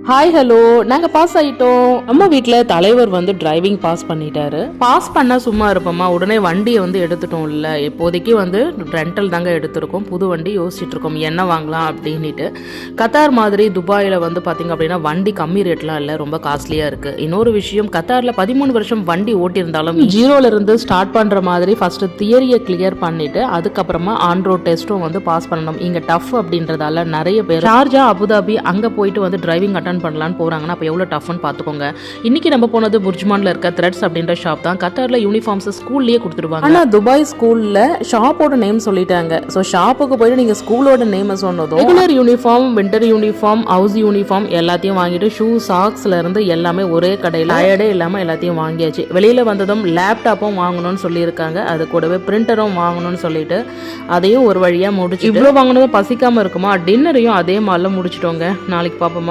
Hi hello, நாங்கள் pass ஆகிட்டோம். நம்ம வீட்டில் தலைவர் வந்து டிரைவிங் பாஸ் பண்ணிட்டாரு. பாஸ் பண்ணால் சும்மா இருப்போமா, உடனே வண்டியை வந்து எடுத்துட்டோம். இல்லை இப்போதைக்கு வந்து ரெண்டல் தாங்க எடுத்திருக்கோம். புது வண்டி யோசிச்சுட்டு இருக்கோம் என்ன வாங்கலாம் அப்படின்ட்டு. கத்தார் மாதிரி துபாயில் வந்து பார்த்திங்க அப்படின்னா வண்டி கம்மி ரேட்லாம் இல்லை, ரொம்ப காஸ்ட்லியாக இருக்குது. இன்னொரு விஷயம், கத்தாரில் 13 வருஷம் வண்டி ஓட்டியிருந்தாலும் ஜீரோலேருந்து ஸ்டார்ட் பண்ணுற மாதிரி ஃபஸ்ட்டு தியரியை கிளியர் பண்ணிவிட்டு அதுக்கப்புறமா ஆன் ரோட் டெஸ்ட்டும் வந்து பாஸ் பண்ணணும். இங்கே டஃப் அப்படின்றதால நிறைய பேர் ஷார்ஜா அபுதாபி அங்கே போயிட்டு வந்து டிரைவிங் பண்ணலான்னு போறாங்கன்னா அப்போ எவ்வளோ டஃப்னு பார்த்துக்கோங்க. இன்னைக்கு நம்ம போனது புர்ஜ்மான்ல இருக்க த்ரெட்ஸ் அப்படின்ற ஷாப் தான். கத்தார்ல யூனிஃபார்ம்ஸ் ஸ்கூல்லயே கொடுத்துருவாங்க. ஆனால் துபாய் ஸ்கூல்ல ஷாப்போட நேம் சொல்லிட்டாங்க. ஸோ ஷாப்புக்கு போயிட்டு நீங்க ஸ்கூலோட நேம் சொன்னதும் regular uniform, winter uniform, house uniform எல்லாத்தையும் வாங்கிட்டு ஷூ சாக்ஸ்ல இருந்து எல்லாமே ஒரே கடையில் டயர்டே இல்லாமல் எல்லாத்தையும் வாங்கியாச்சு. வெளியில வந்ததும் லேப்டாப்பும் வாங்கணும்னு சொல்லியிருக்காங்க. அது கூடவே பிரிண்டரும் வாங்கணும்னு சொல்லிட்டு அதையும் ஒரு வழியா முடிச்சு. இவ்வளோ வாங்கினதும் பசிக்காம இருக்குமா, டின்னரையும் அதே மாதிரிலாம் முடிச்சிட்டோங்க. நாளைக்கு பார்ப்போமா.